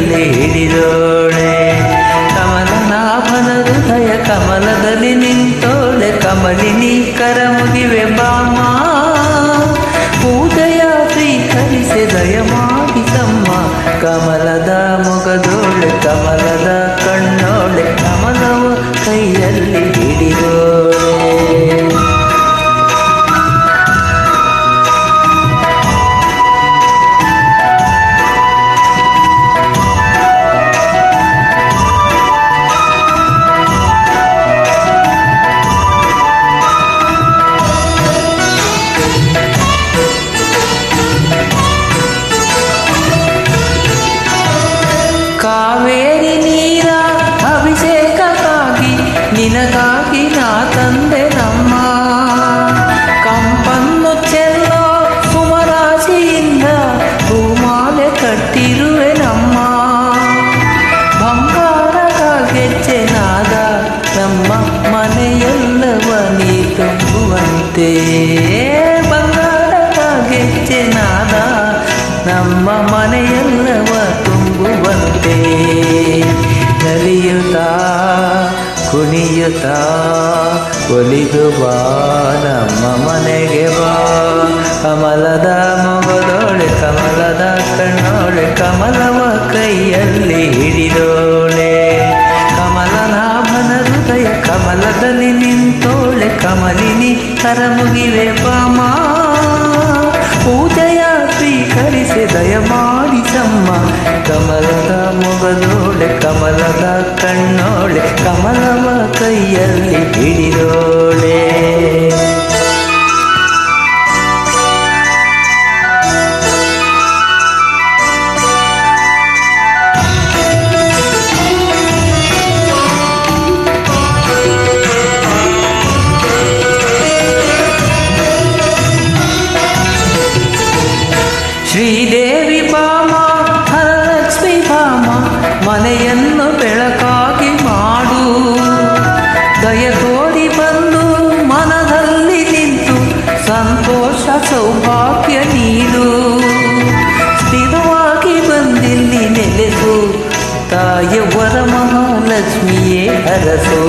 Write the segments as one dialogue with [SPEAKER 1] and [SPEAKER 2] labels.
[SPEAKER 1] ಕೈಯಲ್ಲಿ ಹಿಡಿದೋಳೆ. ಕಮಲನಾಭನ ಹೃದಯ ಕಮಲದಲ್ಲಿ ನಿಂತೋಳೆ. ಕಮಲಿನಿ ಕರ ಮುಗಿವೆ ಬಾಮ, ಪೂಜೆಯ ಸ್ವೀಕರಿಸಿ ದಯಮಾಡಿಸಮ್ಮ. ಕಮಲದ ಮೊಗದೋಳೆ ಕಮಲದ ಕಣ್ಣೋಳೆ, ಕಮಲವ ಕೈಯಲ್ಲಿ ಹಿಡಿದೋಳೆ. ಕಾವೇರಿ ನೀರ ಅಭಿಷೇಕಕ್ಕಾಗಿ ನಿನಗಾಗಿ ನಾ ತಂದೆ ನಮ್ಮ. ಕಂಪನ್ನು ಚೆಲ್ಲೋ ಸುಮರಾಶಿಯಿಂದ ಹೂಮಾಲೆ ಕಟ್ಟಿರುವೆ ನಮ್ಮ. ಬಂಗಾರದ ಗೆಜ್ಜೆ ನಾದ ನಮ್ಮ ಮನೆಯೆಲ್ಲವ ನೀ ತುಂಬುವಂತೆ. ಬಂಗಾರದ ಗೆಜ್ಜೆ ನಾದ ನಮ್ಮ ಮನೆಯೆಲ್ಲವ ತುಂಬುವಂತೆ. ನಲಿಯುತ್ತಾ ಕುಣಿಯುತ್ತಾ ಒಲಿದು ಬಾ ನಮ್ಮ ಮನೆಗೆ ಬಾ. ಕಮಲದ ಮೊಗದೋಳೆ ಕಮಲದ ಕಣ್ಣೋಳೆ, ಕಮಲವ ಕೈಯಲ್ಲಿ ಹಿಡಿದೋಳೆ. ಕಮಲನಾಭನ ಹೃದಯ ಕಮಲದಲ್ಲಿ ನಿಂತೋಳೆ. ಕಮಲಿನಿ ಕರ ಮುಗಿವೆ ಬಾಮ, ಪೂಜೆಯ ಸ್ವೀಕರಿಸಿ ದಯಮಾಡಿಸಮ್ಮ. ಕಮಲದ ಮೊಗದೋಳೆ ಕಮಲದ ಕಣ್ಣೋಳೆ, ಕಮಲವ ಕೈಯಲ್ಲಿ ಹಿಡಿದೋಳೆ. ಶ್ರೀದೇವಿ ಬಾಮ ಹರಲಕ್ಷ್ಮಿ ಬಾಮ, ಮನೆಯನ್ನು ಬೆಳಕಾಗಿ ಮಾಡು. ದಯ ತೋರಿ ಬಂದು ಮನದಲ್ಲಿ ನಿಂತು ಸಂತೋಷ ಸೌಭಾಗ್ಯ ನೀಡು. ಸ್ಥಿರವಾಗಿ ಬಂದಿಲ್ಲಿ ನೆಲೆಸು, ತಾಯ ವರ ಮಹಾಲಕ್ಷ್ಮಿಯೇ ಹರಸು.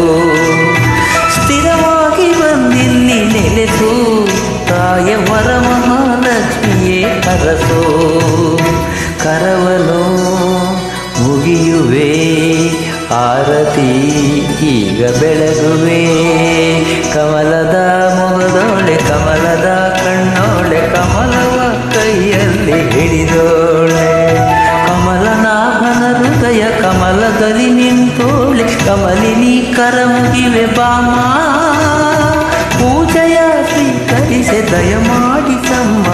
[SPEAKER 1] ಸ್ಥಿರವಾಗಿ ಬಂದಿಲ್ಲಿ ನೆಲೆಸು, ತಾಯ ವರ ಮಹಾಲಕ್ಷ್ಮಿಯೇ ಹರಸು. ಕರವನು ಮುಗಿಯುವೆ ಆರತಿ ಈಗ ಬೆಳಗುವೆ. ಕಮಲದ ಮೊಗದೋಳೆ ಕಮಲದ ಕಣ್ಣೋಳೆ, ಕಮಲವ ಕೈಯಲ್ಲಿ ಹಿಡಿದೋಳೆ. ಕಮಲನಾಭನ ಹೃದಯ ಕಮಲದಲ್ಲಿ ನಿಂತೋಳೆ. ಕಮಲಿನಿ ಕರ ಮುಗಿವೆ ಬಾಮ, ಪೂಜೆಯ ಸ್ವೀಕರಿಸಿ ದಯಮಾಡಿಸಮ್ಮ.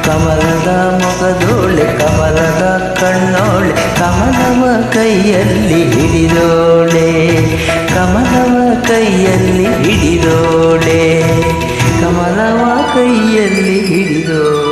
[SPEAKER 1] ಕಮಲದ ಮೊಗದೋಳೆ ಕಮಲದ ಕಣ್ಣೋಳೆ, ಕಮಲವ ಕೈಯಲ್ಲಿ ಹಿಡಿದೋಳೆ. ಕಮಲವ ಕೈಯಲ್ಲಿ ಹಿಡಿದೋಳೆ, ಕಮಲವ ಕೈಯಲ್ಲಿ ಹಿಡಿದೋಳೆ.